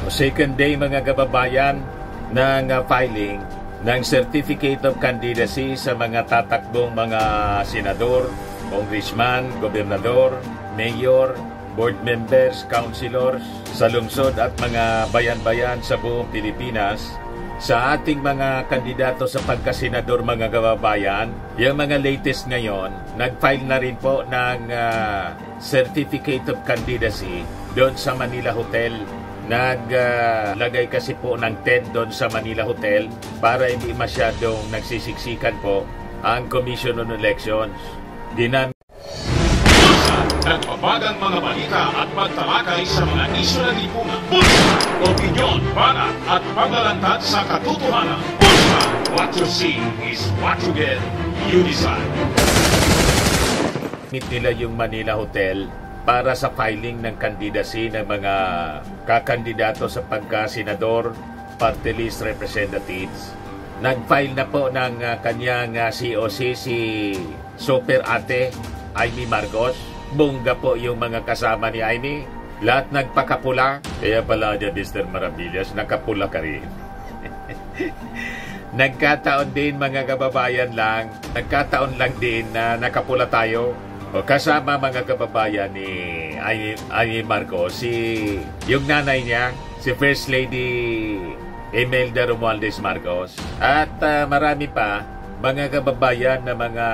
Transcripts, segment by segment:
Second day mga kababayan ng filing ng Certificate of Candidacy sa mga tatakbong mga senador, congressman, gobernador, mayor, board members, councilors sa lungsod at mga bayan-bayan sa buong Pilipinas. Sa ating mga kandidato sa pagkasenador mga kababayan, yung mga latest ngayon, nag-file na rin po ng Certificate of Candidacy doon sa Manila Hotel. Naglagay kasi po ng tent doon sa Manila Hotel para hindi masyadong nagsisiksikan po ang Commission on Elections. Nagpapagang mga balita at pagtalakay sa mga isyu ng lipunan. Bulsa! Opinyon, banat at paglalantad sa katotohanan. Bulsa! What you see is what you get. You decide. Meet nila yung Manila Hotel para sa filing ng candidacy ng mga kakandidato sa pagka-senador, party list representatives. Nag-file na po ng kanyang COC si Super Ate Amy Marcos. Bongga po yung mga kasama ni Amy. Lahat nagpakapula. Kaya pala dyan, Mr. Maravillas, nakapula ka rin. Nagkataon din mga kababayan lang. Nagkataon lang din na nakapula tayo. O kasama mga kababayan ni Amy Marcos, yung nanay niya, si First Lady Imelda Romualdez Marcos. At marami pa mga kababayan na mga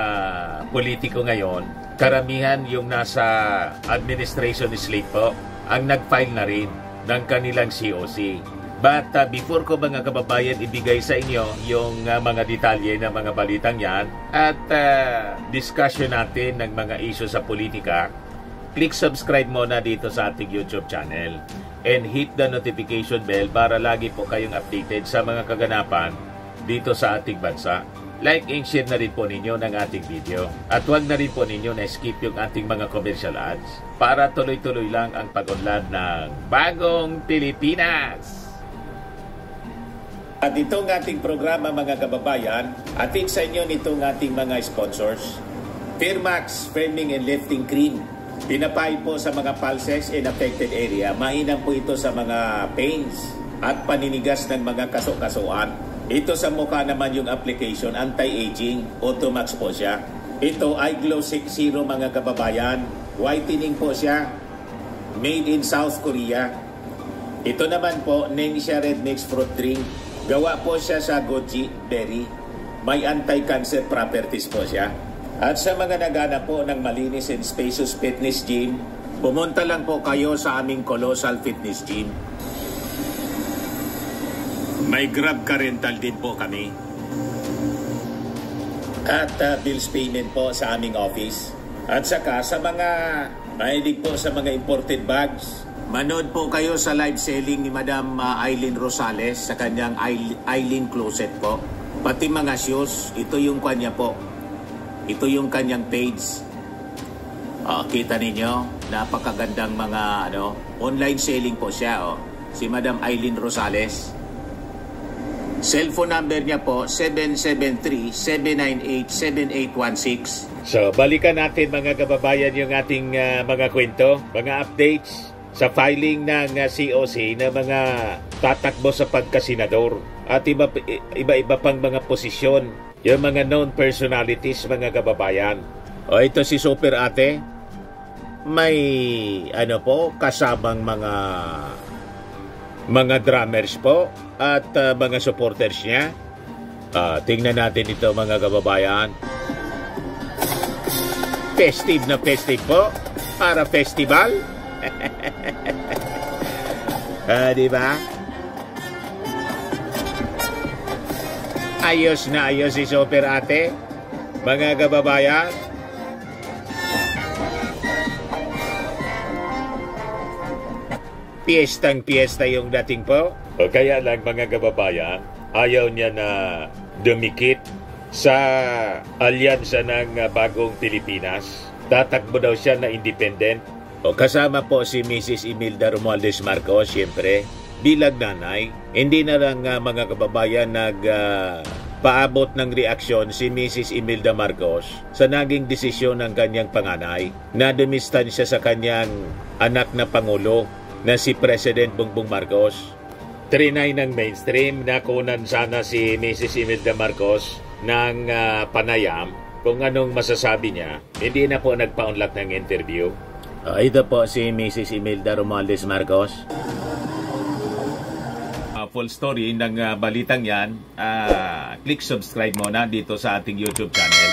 politiko ngayon, karamihan yung nasa administration slate po, ang nag-file na rin ng kanilang COC. But before ko mga kababayan ibigay sa inyo yung mga detalye ng mga balitang yan at discussion natin ng mga issue sa politika, click subscribe muna dito sa ating YouTube channel and hit the notification bell para lagi po kayong updated sa mga kaganapan dito sa ating bansa. Like and share na rin po ninyo ng ating video. At huwag na rin po ninyo na skip yung ating mga commercial ads para tuloy-tuloy lang ang pag-unlad ng Bagong Pilipinas. At itong ating programa mga kababayan, atin sa inyo nitong ating mga sponsors. Firmax Firming and Lifting Cream. Pinapay po sa mga pulses in affected area. Mainam po ito sa mga pains at paninigas ng mga kaso-kasuan. Ito sa mukha naman yung application, anti-aging, Automax po siya. Ito ay Glow 60 mga kababayan. Whitening po siya. Made in South Korea. Ito naman po, Ningxia Red Mix Fruit Drink. Gawa po siya sa goji berry. May anti-cancer properties po siya. At sa mga naghanap po ng malinis and spacious fitness gym, pumunta lang po kayo sa aming Colossal Fitness Gym. May Grab car rental din po kami. At bills payment po sa aming office. At saka sa mga mahilig po sa mga imported bags, manood po kayo sa live selling ni Madam Aileen Rosales sa kanyang Aileen Closet po. Pati mga shoes, ito yung kanya po. Ito yung kanyang page. Kita ninyo, napakagandang mga online selling po siya. Si Madam Aileen Rosales. Cellphone number niya po, 773-798-7816. So, balikan natin mga kababayan yung ating mga kwento, mga updates sa filing ng COC na mga tatakbo sa pagkasenador at iba-iba pang mga posisyon, yung mga known personalities mga kababayan. Ito si Super Ate, may kasamang mga drummers po at mga supporters niya. Tingnan natin ito mga kababayan. Festive na festive po para festival. Diba? Ayos na ayos si Super Ate, mga kababayan. Piyestang-piyesta yung dating po. Kaya lang mga kababayan, ayaw niya na dumikit sa alyansa ng Bagong Pilipinas. Tatakbo daw siya na independent. Kasama po si Mrs. Imelda Romualdez Marcos, siyempre, bilang nanay. Hindi na lang mga kababayan paabot ng reaksyon si Mrs. Imelda Marcos sa naging desisyon ng kanyang panganay na dumistansya sa kanyang anak na Pangulo na si President Bongbong Marcos. trinay ng mainstream. Nakunan sana si Mrs. Imelda Marcos ng panayam kung anong masasabi niya. Hindi na po nagpa-unlock ng interview. Ito po si Mrs. Imelda Romualdez Marcos. Full story ng balitang yan, click subscribe muna dito sa ating YouTube channel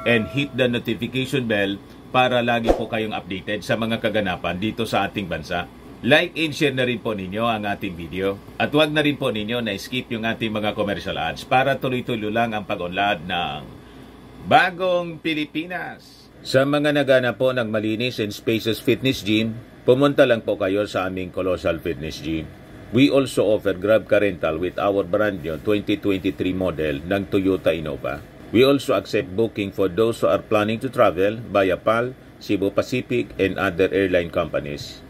and hit the notification bell para lagi po kayong updated sa mga kaganapan dito sa ating bansa. Like and share na rin po ninyo ang ating video at huwag na rin po ninyo na skip yung ating mga commercial ads para tuloy-tuloy lang ang pag-unlad ng Bagong Pilipinas. Sa mga nagana po ng malinis and spacious fitness gym, pumunta lang po kayo sa aming Colossal Fitness Gym. We also offer Grab Car Rental with our brand new 2023 model ng Toyota Innova. We also accept booking for those who are planning to travel via PAL, Cebu Pacific, and other airline companies,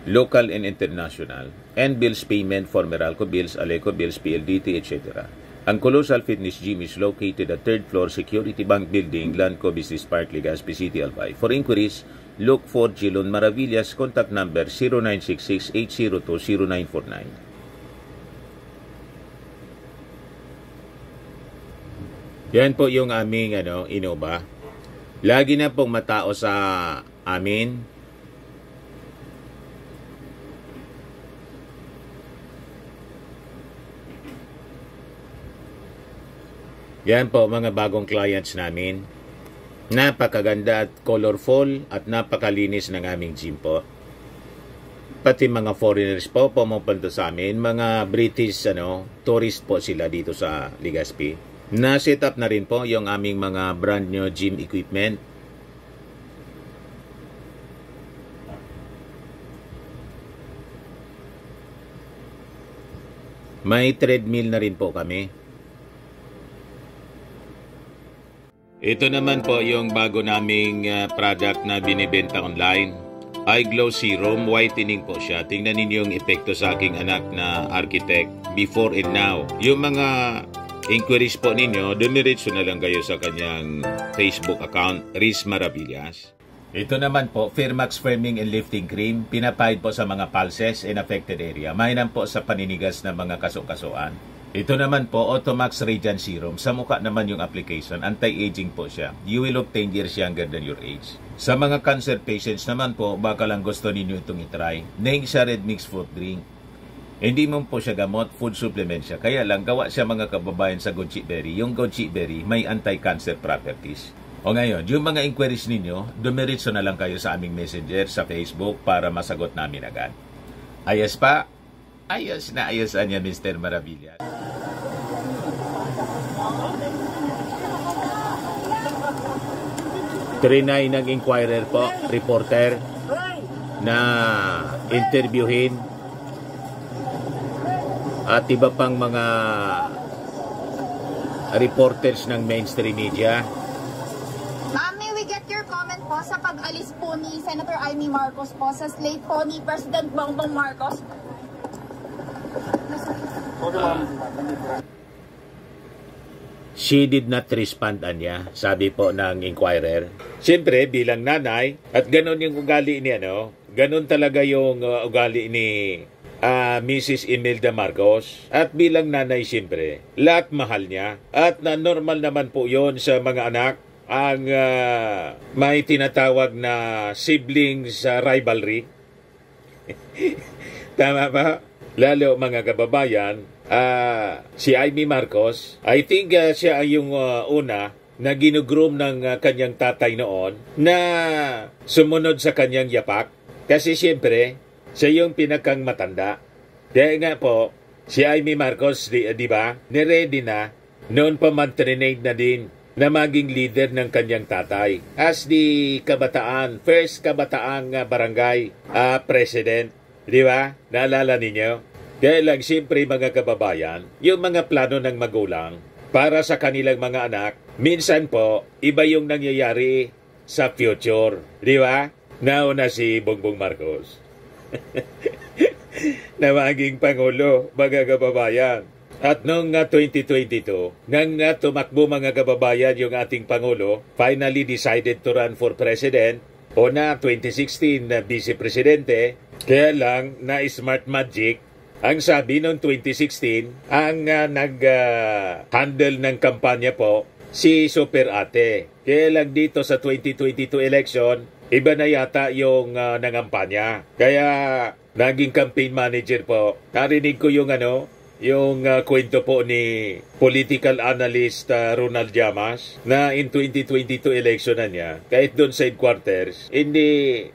local and international, and bills payment for Meralco Bills, Aleco Bills, PLDT, etc. Ang Colossal Fitness Gym is located at 3rd floor Security Bank Building, Lanco Business Park, Legazpi City, Albay. For inquiries, look for Gilon Maravillas, contact number 0966-802-0949. Yan po yung aming Innova. Lagi na pong matao sa amin. Yan po mga bagong clients namin. Napakaganda at colorful at napakalinis ng aming gym po. Pati mga foreigners po pumupunta sa amin, mga British tourist po sila dito sa Legazpi. Na-set up na rin po yung aming mga brand new gym equipment. May treadmill na rin po kami. Ito naman po yung bago naming product na binibenta online. Eye Glow Serum, whitening po siya. Tingnan ninyo yung epekto sa aking anak na architect before and now. Yung mga inquiries po ninyo, dumiretso na lang kayo sa kanyang Facebook account, Riz Maravillas. Ito naman po, Firmax Firming and Lifting Cream. Pinapahid po sa mga pulses and affected area. Mainam po sa paninigas na mga kaso-kasuan. Ito naman po, Automax Radiant Serum. Sa mukha naman yung application, anti-aging po siya. You will look 10 years younger than your age. Sa mga cancer patients naman po, baka lang gusto ninyo itong itry. Neng siya red mixed fruit drink. Hindi mo po siya gamot, food supplement siya. Kaya lang, gawa siya mga kababayan sa goji berry. Yung goji berry may anti-cancer properties. O ngayon, yung mga inquiries ninyo, dumiritso na lang kayo sa aming messenger sa Facebook para masagot namin agad. Ayos pa? Ayos na ayosan niya, Mr. Maravillas. Trinay ng inquirer po, reporter, na interviewin at iba pang mga reporters ng mainstream media. Ma'am, may we get your comment po sa pag-alis po ni Senator Amy Marcos po sa slate po ni President Bongbong Marcos? She did not respond, Anya, sabi po ng inquirer. Siyempre, bilang nanay, at ganun yung ugali ni ganun talaga yung ugali ni Mrs. Imelda Marcos. At bilang nanay, siyempre, lahat mahal niya. At na normal naman po yon sa mga anak ang may tinatawag na siblings rivalry. Tama ba? Lalo mga kababayan, si Amy Marcos, I think siya ay yung una na ginugroom ng kanyang tatay noon na sumunod sa kanyang yapak. Kasi siyempre, siya yung pinakang matanda. Kaya nga po, si Amy Marcos, di ba, niready na, noon pa man-trainade na din na maging leader ng kanyang tatay. As the kabataan, first kabataang barangay president. Di ba? Naalala ninyo? Kaya lang, siyempre mga kababayan, yung mga plano ng magulang para sa kanilang mga anak, minsan po, iba yung nangyayari sa future. Di ba? Nauna si Bongbong Marcos. Na maging Pangulo, mga kababayan. At noong 2022, nang tumakbo mga kababayan yung ating Pangulo, finally decided to run for President, o na 2016 na Vice Presidente, kaya lang na smart magic, Ang sabi noong 2016, ang nag-handle ng kampanya po, si Super Ate. Kaya lang dito sa 2022 election, iba na yata yung nangampanya. Kaya naging campaign manager po. Narinig ko yung kwento po ni political analyst Ronald Llamas na in 2022 election na niya, kahit doon sa headquarters, hindi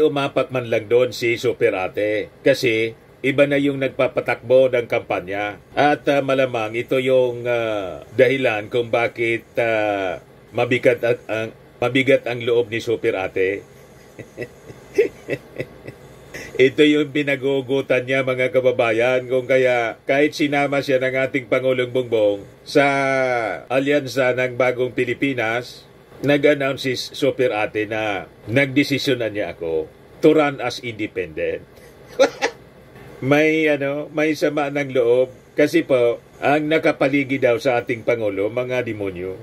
umapak man lang doon si Super Ate. Kasi iba na yung nagpapatakbo ng kampanya. At malamang ito yung dahilan kung bakit mabigat ang loob ni Super Ate. Ito yung pinag-uugutan niya, mga kababayan, kung kaya kahit sinama siya ng ating Pangulong Bongbong sa alyansa ng Bagong Pilipinas, nag-announce si Super Ate na nagdesisyonan niya ako to run as independent. May sama ng loob kasi po ang nakapaligid daw sa ating Pangulo, mga demonyo.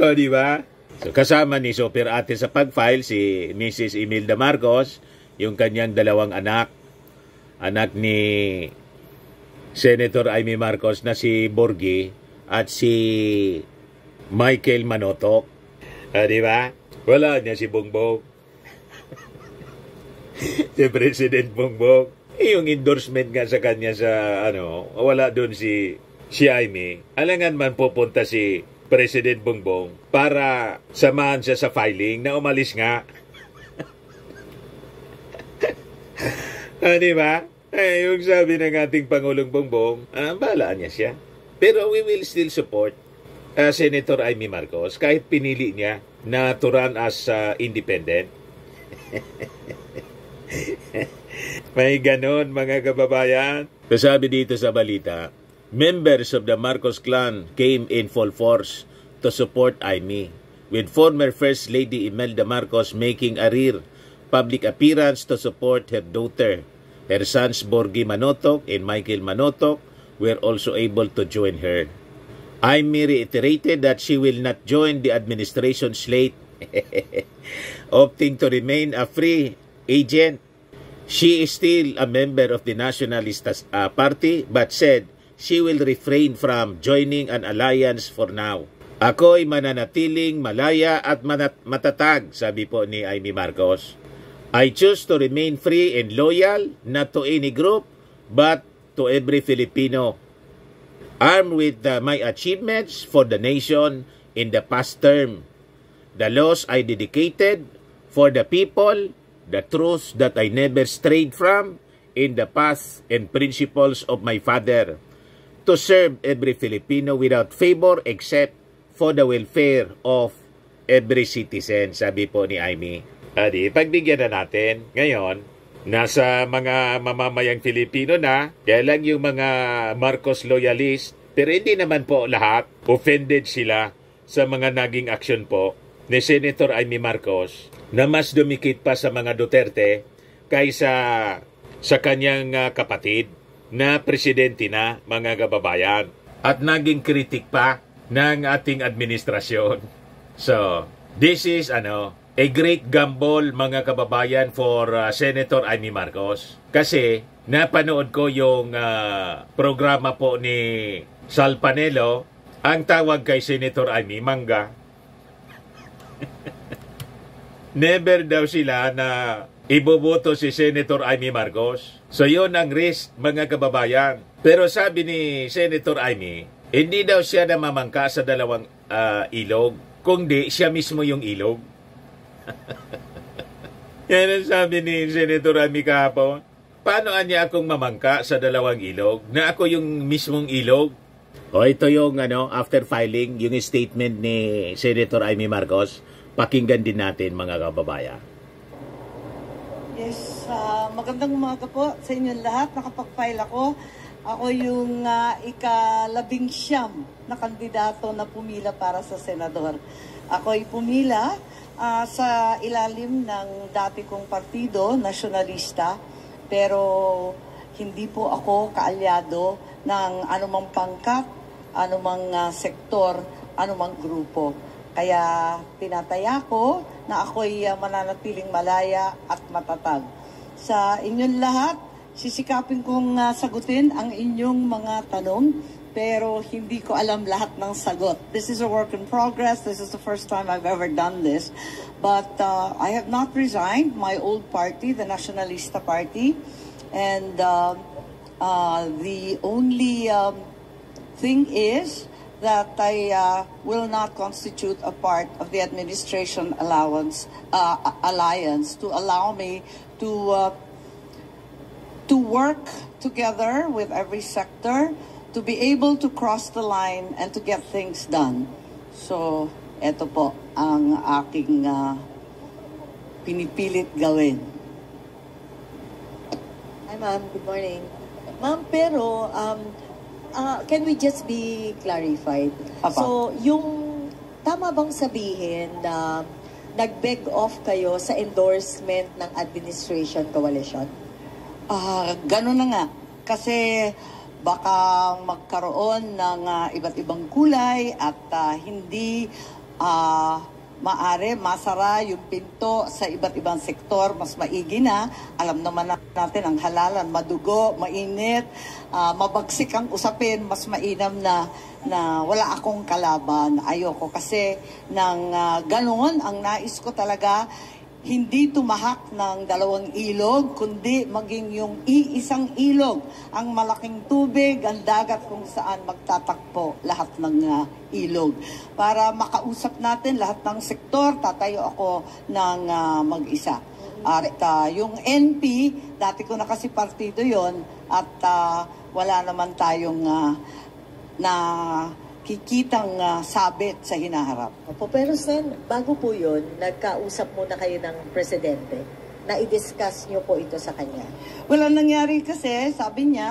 O, di ba? So, kasama ni Super Ate sa pag-file si Mrs. Imelda Marcos, yung kanyang dalawang anak ni Senator Amy Marcos na si Borgie at si Michael Manotok. Di ba? Wala niya si Bongbong. Si President Bongbong. Yung endorsement nga sa kanya sa wala doon si Amy. Alangan man pupunta si President Bongbong para samahan siya sa filing na umalis nga. Di ba? Yung sabi ng ating Pangulong Bongbong, bahala niya siya. Pero we will still support Senator Amy Marcos kahit pinili niya na to run as independent. May ganon, mga kababayan. Sabi dito sa balita, members of the Marcos clan came in full force to support Amy, with former First Lady Imelda Marcos making a rare public appearance to support her daughter. Her sons Borgie Manotok and Michael Manotok were also able to join her. Amy reiterated that she will not join the administration slate, opting to remain a free agent. She is still a member of the Nationalist Party but said she will refrain from joining an alliance for now. Ako'y mananatiling malaya at matatag, sabi po ni Amy Marcos. I choose to remain free and loyal, not to any group, but to every Filipino. Armed with my achievements for the nation in the past term, the laws I dedicated for the people, the truths that I never strayed from in the path and principles of my father, to serve every Filipino without favor except for the welfare of every citizen, sabi po ni Amy. Adi, pagbigyan na natin ngayon, nasa mga mamamayang Filipino na, kaya lang yung mga Marcos loyalist, pero hindi naman po lahat, offended sila sa mga naging aksyon po ni Senator Amy Marcos na mas dumikit pa sa mga Duterte kaysa sa kanyang kapatid na presidente na, mga kababayan. At naging kritik pa ng ating administrasyon. So, this is a great gamble, mga kababayan, for Senator Amy Marcos. Kasi napanood ko yung programa po ni Sal Panelo, ang tawag kay Senator Amy, mangga. Never daw sila na iboboto si Senator Amy Marcos. So yun ang risk, mga kababayan. Pero sabi ni Senator Amy, hindi daw siya namamangka sa dalawang ilog, kundi siya mismo yung ilog. Yan ang sabi ni Senator Amy kahapon. Paano niya akong mamangka sa dalawang ilog na ako yung mismong ilog? O ito yung after filing, yung statement ni Senator Amy Marcos. Pakinggan din natin, mga kababayan. Yes, magandang umaga po sa inyong lahat. Nakapag-file ako. Ako yung ika-19 na kandidato na pumila para sa senador. Ako'y pumila sa ilalim ng dati kong partido, nasyonalista, pero hindi po ako kaalyado ng anumang pangkat, anumang sektor, anumang grupo. Kaya tinataya ko na ako'y mananatiling malaya at matatag. Sa inyong lahat, sisikapin kong sagutin ang inyong mga tanong, pero hindi ko alam lahat ng sagot. This is a work in progress. This is the first time I've ever done this. But I have not resigned my old party, the Nacionalista Party. And the only thing is that I will not constitute a part of the administration alliance to allow me to work together with every sector to be able to cross the line and to get things done. So, eto po ang aking pinipilit gawin. Hi, ma'am. Good morning. Ma'am, pero can we just be clarified? Apa. So, yung tama bang sabihin na nag-beg off kayo sa endorsement ng administration coalition? Ganun na nga. Kasi baka magkaroon ng iba't ibang kulay at hindi masara yung pinto sa iba't ibang sektor, mas maigi na. Alam naman natin ang halalan, madugo, mainit, mabagsik ang usapin, mas mainam na wala akong kalaban. Ayoko kasi ng ganoon, ang nais ko talaga, hindi tumahak ng dalawang ilog, kundi maging yung iisang ilog, ang malaking tubig, ang dagat kung saan magtatakpo lahat ng ilog. Para makausap natin lahat ng sektor, tatayo ako ng mag-isa. At yung NP, dati ko na kasi partido yon at wala naman tayong kikitang sabit sa hinaharap. Opo, pero Sen, bago po yun, nagkausap muna kayo ng presidente na i-discuss nyo po ito sa kanya. Wala nangyari kasi, sabi niya,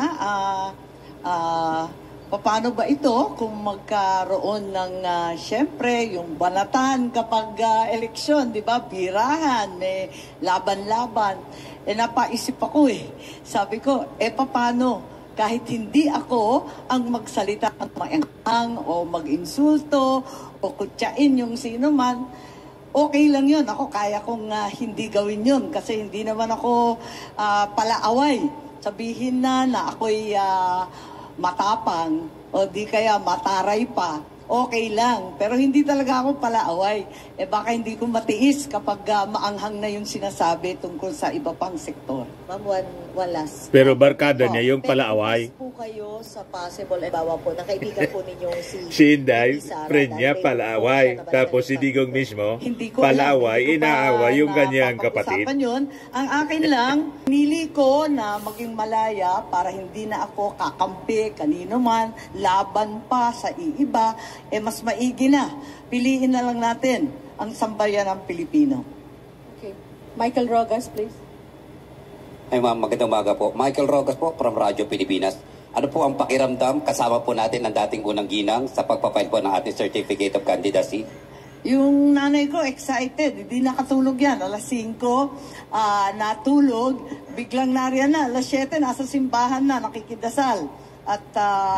paano ba ito kung magkaroon ng, syempre, yung banatan kapag eleksyon, di ba? Birahan, may laban-laban. Napaisip ako Sabi ko, paano? Kahit hindi ako ang magsalita ng maenghang o mag-insulto o kutyain yung sino man, okay lang yun. Ako kaya kong hindi gawin yun kasi hindi naman ako palaaway. Sabihin na ako'y matapang o di kaya mataray pa, okay lang. Pero hindi talaga ako palaaway. Baka hindi ko matiis kapag maanghang na yung sinasabi tungkol sa iba pang sektor. Ma'am, one last. Pero barkada niya yung palaaway. Pero po kayo sa possible, bawa po, na kaibigan po ninyo si Inday, friend niya, palaaway. Tapos si Digong mismo, palaaway, inaaway yung kanyang kapatid. Yun. Ang akin lang, nili ko na maging malaya para hindi na ako kakampi kanino man, laban pa sa iiba, mas maigi na. Piliin na lang natin ang sambayan ng Pilipino. Okay. Michael Rogas, please. Ay ma'am, magandang umaga po. Michael Rogas po from Radyo Pilipinas. Ano po ang pakiramdam kasama po natin ang dating unang ginang sa pagpapile po ng ating Certificate of Candidacy? Yung nanay ko excited, hindi nakatulog yan. Alas 5, natulog, biglang nariyan na. Alas 7, nasa simbahan na, nakikidasal. At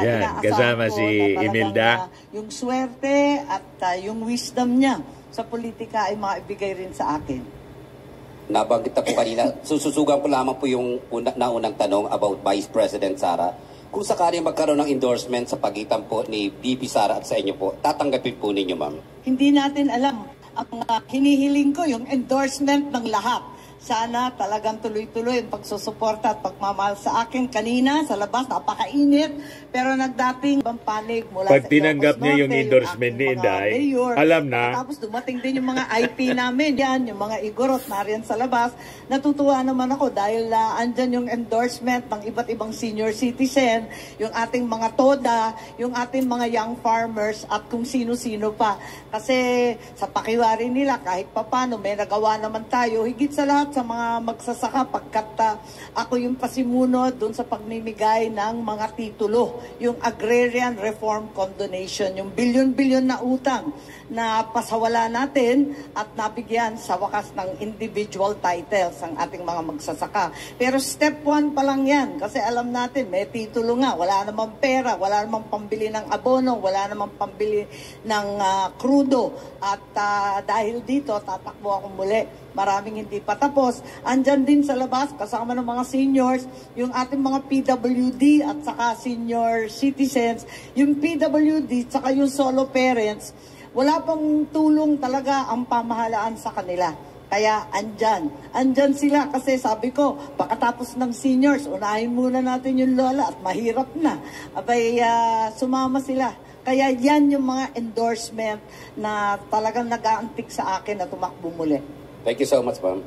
yan, kasama si Imelda. Yung swerte at yung wisdom niya sa politika ay maibigay rin sa akin. Nabanggit na po kanina, sususugan ko lamang po yung naunang tanong about Vice President Sara. Kung sakali magkaroon ng endorsement sa pagitan po ni VP Sara at sa inyo po, tatanggapin po ninyo, ma'am? Hindi natin alam. Ang hinihiling ko yung endorsement ng lahat. Sana talagang tuloy-tuloy ang pagsusuporta at pagmamahal sa akin. Kanina sa labas, napakainit. Pero nagdating ibang panig mula pag tinanggap niya yung endorsement ni Inday, alam na. Tapos dumating din yung mga IP namin. Yan, yung mga igorot nariyan sa labas. Natutuwa naman ako dahil andyan yung endorsement ng iba't ibang senior citizen, yung ating mga TODA, yung ating mga young farmers at kung sino-sino pa. Kasi sa pakiwari nila, kahit papano, may nagawa naman tayo. Higit sa lahat sa mga magsasaka pagkat ako yung pasimuno doon sa pagmimigay ng mga titulo, yung Agrarian Reform Condonation, yung bilyon-bilyon na utang na pasawala natin at nabigyan sa wakas ng individual titles ang ating mga magsasaka. Pero step 1 pa lang yan kasi alam natin may titulo nga, wala namang pera, wala namang pambili ng abono, wala namang pambili ng krudo at dahil dito tatakbo ako muli. Maraming hindi pa tapos. Andyan din sa labas, kasama ng mga seniors, yung ating mga PWD at saka senior citizens. Yung PWD at saka yung solo parents, wala pang tulong talaga ang pamahalaan sa kanila. Kaya andyan sila kasi sabi ko, pagkatapos ng seniors, unahin muna natin yung lola at mahirap na. Abay, sumama sila. Kaya yan yung mga endorsement na talagang nag-aantik sa akin na tumakbo muli. Thank you so much, ma'am.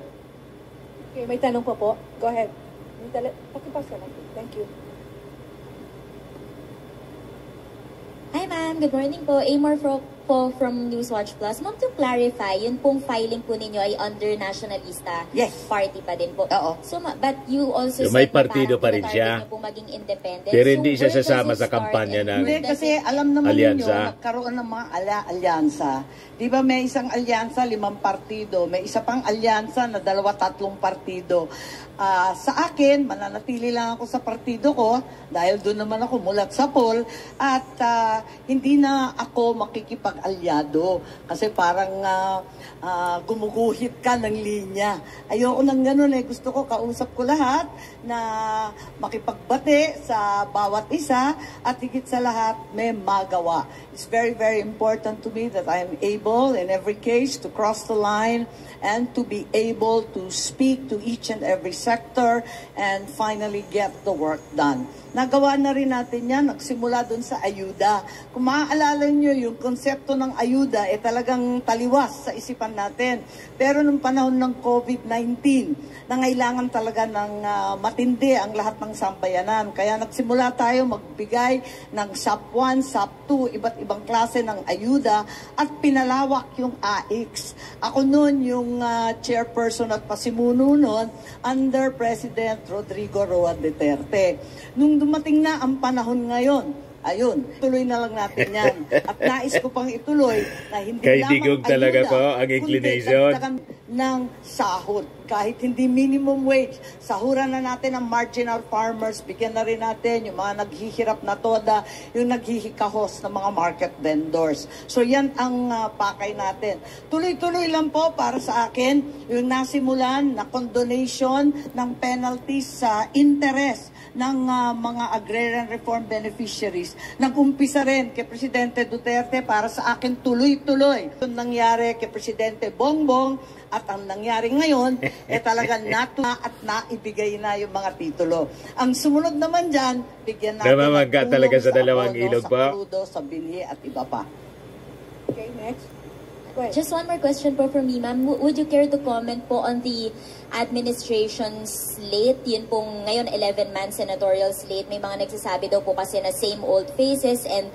Okay, may tanong pa po. Go ahead. Pakipas ka lang. Thank you. Hi ma'am, good morning po. Amor po from Newswatch Plus. Ma'am, to clarify, yun pong filing po ninyo ay under Nationalista Party pa din po. Oo. So, but you also yung may said partido na pa rin siya. niyo po maging independent. Pero hindi siya where does sasama it sa start kampanya and ng Hindi, kasi alam naman alyansa. ninyo, nagkaroon ng mga alyansa. Di ba may isang alyansa, 5 partido. May isa pang alyansa na 2-3 partido. Sa akin, mananatili lang ako sa partido ko dahil doon naman ako mulat sa poll at hindi na ako makikipag-alyado kasi parang gumuguhit ka ng linya. Ayoko nang ganun eh. Gusto ko kausap ko lahat na makipagbate sa bawat isa at higit sa lahat may magawa. It's very, very important to me that I am able in every case to cross the line and to be able to speak to each and every sector and finally get the work done. Nagawa na rin natin yan, nagsimula dun sa ayuda. Kung maaalala nyo, yung konsepto ng ayuda talagang taliwas sa isipan natin. Pero nung panahon ng COVID-19, nangailangan talaga ng matindi ang lahat ng sambayanan. Kaya nagsimula tayo magbigay ng SAP 1, SAP 2, iba't ibang klase ng ayuda at pinalawak yung AIX. Ako noon yung chairperson at pasimuno noon under President Rodrigo Roa Duterte. Nung dumating na ang panahon ngayon, ayun, tuloy na lang natin yan. At nais ko pang ituloy na hindi Kay lamang Digong talaga ayuda, po ang inclination. kundi dagdagan ng sahod. Kahit hindi minimum wage, sahuran na natin ang marginal farmers, bigyan na rin natin yung mga naghihirap na toda, yung naghihikahos ng mga market vendors. So yan ang pakay natin. Tuloy-tuloy lang po para sa akin, yung nasimulan na condonation ng penalties sa interest ng mga agrarian reform beneficiaries. Nag-umpisa rin kay Presidente Duterte para sa akin tuloy-tuloy. Yung nangyari kay Presidente Bongbong at ang nangyari ngayon, talagang at naibigay na yung mga titulo. Ang sumunod naman dyan, bigyan natin Namamaga talaga sa dalawang ilog pa. Sa krudo, sa binhi at iba pa. Okay, next. Go ahead. Just one more question po from me, ma'am. Would you care to comment po on the administration slate? Yun pong ngayon 11-man senatorial slate. May mga nagsasabi daw po kasi na same old faces and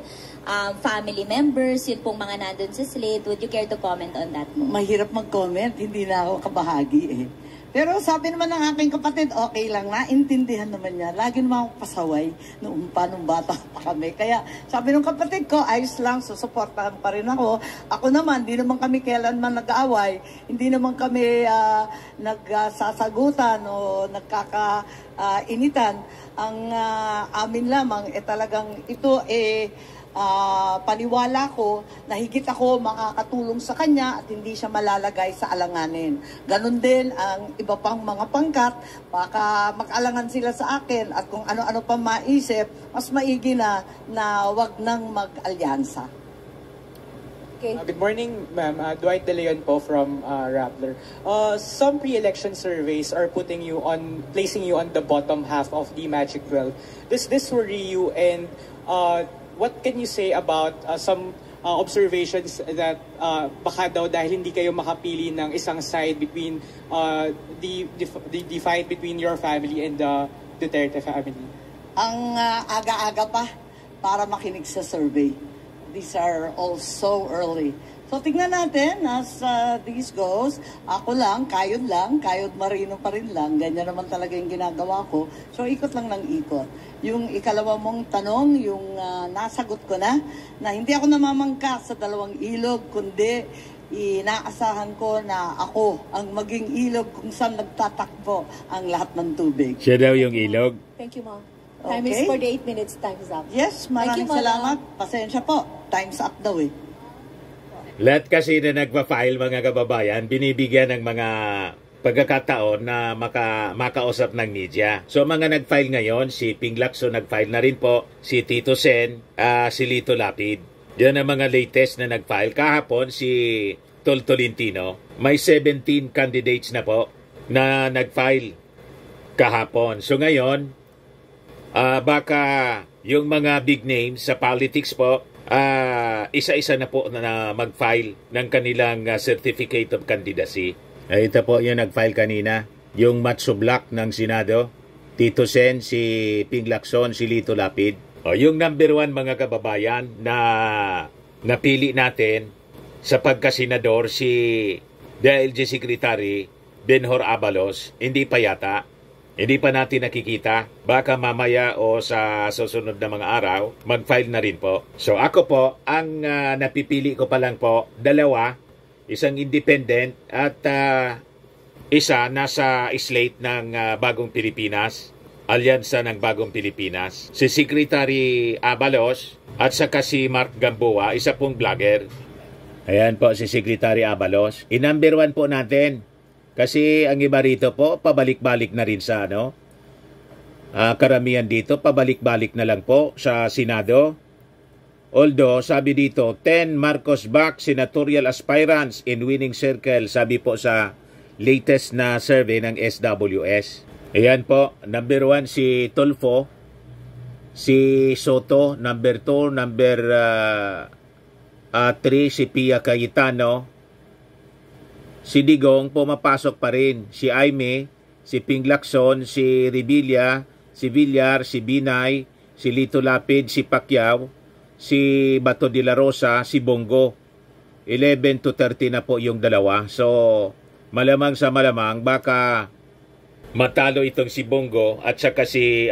family members, yun pong mga nandun sa slate. Would you care to comment on that po? Mahirap mag-comment, hindi na ako kabahagi eh. Pero sabi naman ng aking kapatid, okay lang, naintindihan naman niya. Lagi naman ako pasaway nung bata pa kami. Kaya sabi ng kapatid ko, ayos lang, susuportahan pa rin ako. Ako naman, di naman kami kailanman nag-aaway. Hindi naman kami nagsasagutan o nagkakainitan. Ang amin lamang, talagang ito paniwala ko na higit ako makakatulong sa kanya at hindi siya malalagay sa alanganin. Ganon din ang iba pang mga pangkat, baka mag-alangan sila sa akin at kung ano-ano pa maisip, mas maigi na wag nang mag-alyansa. Okay. Good morning, ma'am. Dwight De Leon po from Rappler. Some pre-election surveys are placing you on the bottom half of the Magic 12. Does this worry you, and what can you say about some observations that baka daw dahil hindi kayo makapili ng isang side between the fight between your family and the Duterte family? Ang aga-aga pa para makinig sa survey. These are all so early. So tingnan natin as this goes. Ako lang, Kayod Marino pa rin lang. Ganyan naman talaga yung ginagawa ko. So ikot lang ng ikot. Yung ikalawa mong tanong, yung nasagot ko na hindi ako namamangka sa dalawang ilog, kundi inaasahan ko na ako ang maging ilog kung saan nagtatakbo ang lahat ng tubig. Siya daw yung ilog. Thank you, Ma'am. Time is 48 minutes. Time is up. Yes, maraming salamat. Pasensya po. Time's up daw eh. Lahat kasi na nagpa-file, mga kababayan, binibigyan ng mga pagkakataon na makausap ng media. So mga nag-file ngayon, si Ping Lacson nag-file na rin po, si Tito Sen, si Lito Lapid. Yan ang mga latest na nag-file. Kahapon si Tol Tolentino, may 17 candidates na po na nag-file kahapon. So ngayon, baka yung mga big names sa politics po, isa-isa na po na mag-file ng kanilang certificate of candidacy. Ito po yung nag-file kanina, yung Matso Black ng Senado, Tito Sen, si Ping Lacson, si Lito Lapid. Yung number 1, mga kababayan, na napili natin sa pagkasenador, si DILG Secretary Benhur Abalos, hindi pa yata. Hindi pa natin nakikita. Baka mamaya o sa susunod na mga araw, mag-file na rin po. So ako po, ang napipili ko pa lang po, 2, isang independent at isa nasa slate ng Bagong Pilipinas, Alyansa ng Bagong Pilipinas. Si Secretary Abalos at saka si Mark Gamboa, isa pong vlogger. Ayan po si Secretary Abalos. I-number 1 po natin. Kasi ang iba rito po, pabalik-balik na rin sa karamihan dito, pabalik-balik na lang po sa Senado. Although, sabi dito, 10 Marcos back senatorial aspirants in winning circle, sabi po sa latest na survey ng SWS. Ayan po, number 1 si Tulfo, si Soto, number 2, number 3 si Pia Cayetano, si Digong pumapasok pa rin, si Aimee, si Ping Lacson, si Revilla, si Villar, si Binay, si Lito Lapid, si Pacquiao, si Bato de la Rosa, si Bongo. 11 to 30 na po yung dalawa. So, malamang sa malamang, baka matalo itong si Bongo at saka si,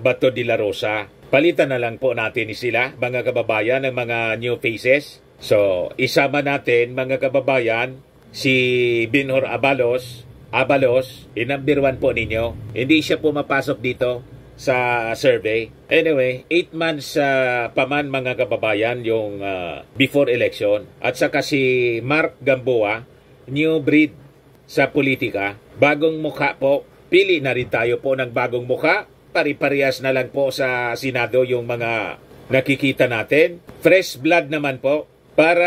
Bato de la Rosa. Palitan na lang po natin sila, mga kababayan, ng mga new faces. So, isama natin, mga kababayan, si Benhur Abalos, number 1 po ninyo. Hindi siya pumapasok dito sa survey. Anyway, 8 months pa man, mga kababayan, yung before election. At saka si Mark Gamboa, new breed sa politika. Bagong mukha po. Pili na rin tayo po ng bagong mukha. Pari-parehas na lang po sa Senado yung mga nakikita natin. Fresh blood naman po. Para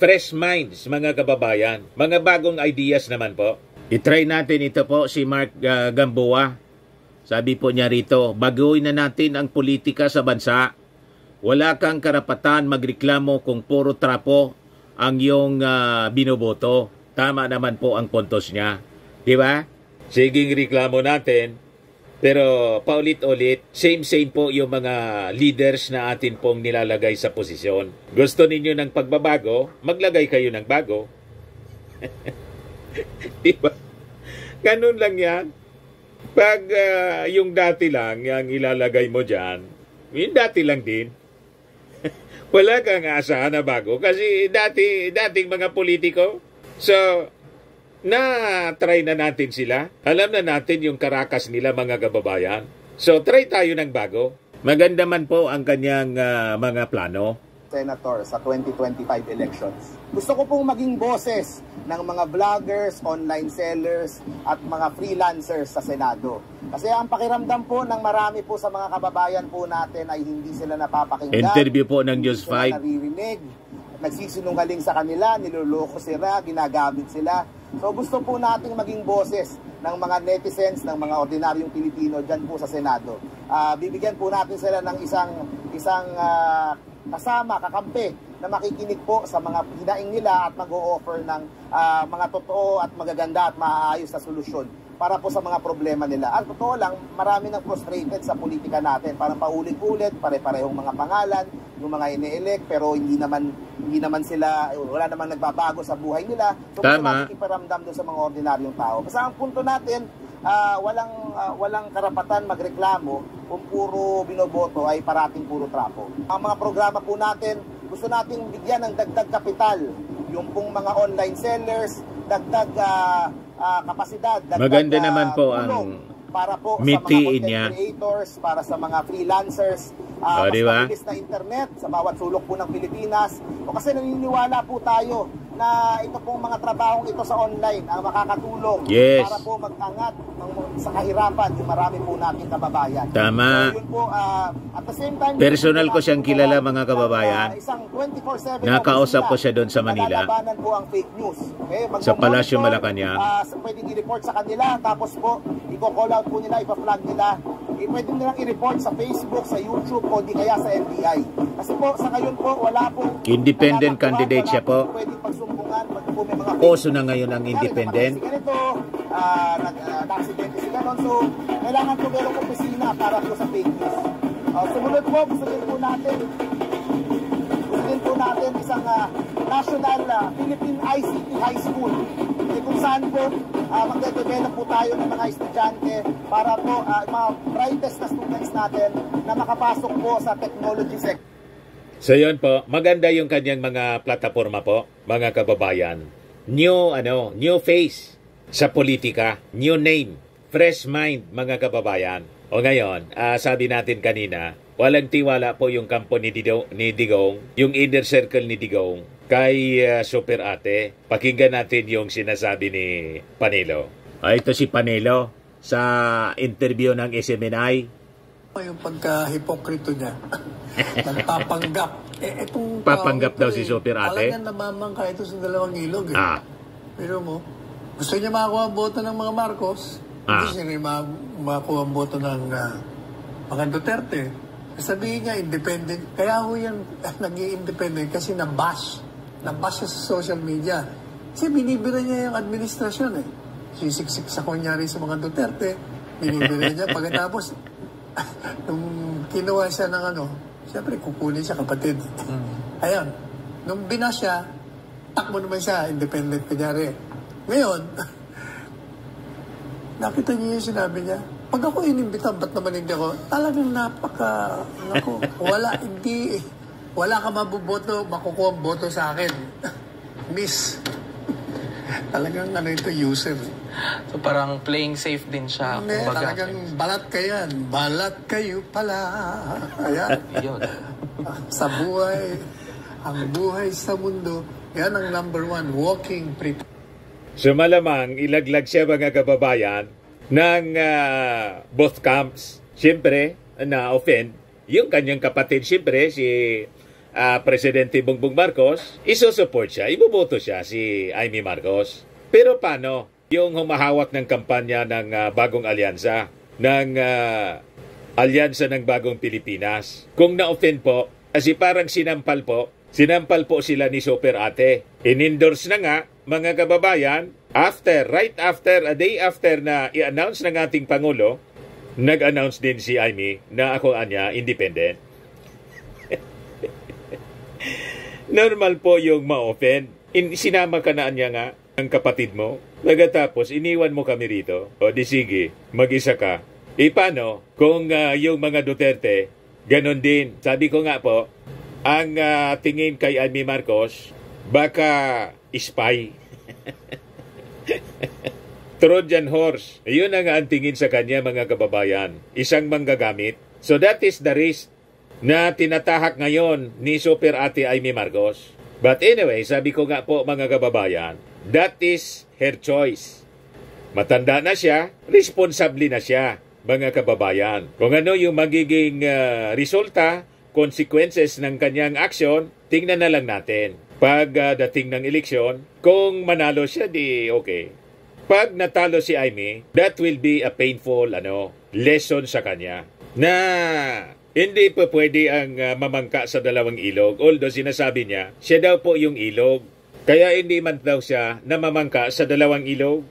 fresh minds, mga kababayan. Mga bagong ideas naman po. I-try natin ito po si Mark Gamboa. Sabi po niya rito, baguhin na natin ang politika sa bansa. Wala kang karapatan magreklamo kung puro trapo ang iyong binoboto. Tama naman po ang puntos niya. Di ba? Siging reklamo natin. Pero paulit-ulit, same po yung mga leaders na atin pong nilalagay sa posisyon. Gusto ninyo ng pagbabago, maglagay kayo ng bago. Diba? Ganun lang yan. Pag yung dati lang, yung ilalagay mo dyan, yung dati lang din. Wala kang asahan na bago. Kasi dating mga politiko. So, na-try na natin sila. Alam na natin yung karakas nila, mga kababayan. So, try tayo ng bago. Maganda man po ang kanyang mga plano. Senator sa 2025 elections. Gusto ko pong maging boses ng mga vloggers, online sellers, at mga freelancers sa Senado. Kasi ang pakiramdam po ng marami po sa mga kababayan po natin ay hindi sila napapakinggan. Interview po ng News 5. Hindi sila naririnig. Nagsisinungaling sa kanila, niloloko sila, ginagamit sila. So gusto po nating maging boses ng mga netizens, ng mga ordinaryong Pilipino dyan po sa Senado. Bibigyan po natin sila ng isang kasama, kakampi na makikinig po sa mga hinaing nila at mag-o-offer ng mga totoo at magaganda at maayos na solusyon para po sa mga problema nila. At totoo lang, marami nang frustrated sa politika natin. Parang paulit-ulit, pare-parehong mga pangalan, yung mga ine-elect, pero hindi naman sila, wala namang nagbabago sa buhay nila. So, Tama. gusto iparamdam doon sa mga ordinaryong tao. Basta ang punto natin, walang karapatan magreklamo kung puro binoboto ay parating puro trapo. Ang mga programa po natin, gusto nating bigyan ng dagdag kapital. Yung pong mga online sellers, dagdag kapasidad, dagdag Maganda naman po tulong ang para po sa mga mitiin content niya. creators, para sa mga freelancers, mas diba? mabilis na internet sa bawat sulok po ng Pilipinas. O kasi naniniwala po tayo na ito pong mga trabahong ito sa online ang makakatulong Yes. para po mag-angat sa kahirapan yung marami po nating kababayan. Tama. So yun po, at the same time, Personal ko siyang kilala, mga kababayan. Isang 24/7 Nakausap ko siya doon sa Manila. Nalalabanan po ang fake news. Okay? Sa Palasyo Malacanang. Pwedeng i-report sa kanila, tapos po, i-call out po nila, ipa-flag nila. Pwede nilang i-report sa Facebook, sa YouTube, o di kaya sa NBI. Kasi po, sa ngayon po, wala po Independent candidate siya po. Pwedeng pagsumbungan, pag po may mga Oso na ngayon ang independent. Si ganito, nag-aksidente si ganon. So, kailangan po merong opisina para po sa fake news. Sumunod po, gusto din po natin isang national Philippine ICT High School. Kung saan po magde-develop po tayo ng mga estudyante para po mga brightest na students natin na makapasok po sa technology sector. So yun po, maganda yung kanyang mga plataforma po, mga kababayan. New face sa politika, new name, fresh mind, mga kababayan. O ngayon, sabi natin kanina, walang tiwala po yung kampo ni Digong, yung inner circle ni Digong, kay Super Ate. Pakinggan natin yung sinasabi ni Panelo. Ito si Panelo sa interview ng SMNI. Yung pagka-hipokrito niya, nagpapanggap. Itong Papanggap daw si Super Ate? Talagang namamangka ito sa dalawang ilog. Pero mo, gusto niya makakuha ang boto ng mga Marcos, gusto niya makakuha ang boto ng mga Duterte. Sabihin niya, independent. Kaya ho yan nag-i-independent kasi nabash siya sa social media. Kasi binibira niya yung administrasyon eh. Sisiksik sa kunyari sa mga Duterte, binibira niya. Pagkatapos, nung kinuha siya ng siyempre kukunin siya kapatid. Ayan, nung binash siya, takbo naman siya, independent kunyari. Ngayon, nakita niyo yung sinabi niya, pag ako inimbitan, ba't naman hindi ako? Talagang wala ka mabuboto, makukuha ang boto sa akin. Miss. Talagang ito, user. So parang playing safe din siya. Hindi, talagang balat ka yan. Balat kayo pala. Ayan. Sa buhay, ang buhay sa mundo, yan ang number one, walking prepared. So malamang ilaglag siya, mga kababayan, ng both camps. Siyempre, na-offend yung kanyang kapatid, siyempre, si Presidente Bongbong Marcos, isusupport siya, iboboto siya si Amy Marcos. Pero paano yung humahawak ng kampanya ng bagong alyansa, ng alyansa ng bagong Pilipinas? Kung na-offend po, kasi parang sinampal po sila ni Super Ate. In-endorse na nga, mga kababayan, right after, a day after na i-announce ng ating Pangulo, nag-announce din si Amy na ako independent. Normal po yung ma-offend. Sinama ka na niya nga ang kapatid mo. Pagkatapos, iniwan mo kami rito. O di sige, mag-isa ka. Paano kung yung mga Duterte, ganon din. Sabi ko nga po, ang tingin kay Amy Marcos, baka spy. Trojan horse. Yun ang tingin sa kanya, mga kababayan. Isang manggagamit. So that is the risk na tinatahak ngayon ni Super Ate Amy Marcos. But anyway, sabi ko nga po, mga kababayan, that is her choice. Matanda na siya, responsable na siya, mga kababayan. Kung ano yung magiging resulta, consequences ng kanyang aksyon, tingnan na lang natin. Pag dating ng eleksyon, kung manalo siya, di okay. Pag natalo si Amy, that will be a painful lesson sa kanya. Na hindi pa pwede ang mamangka sa dalawang ilog. Although sinasabi niya, siya daw po yung ilog. Kaya hindi man daw siya namamangka sa dalawang ilog.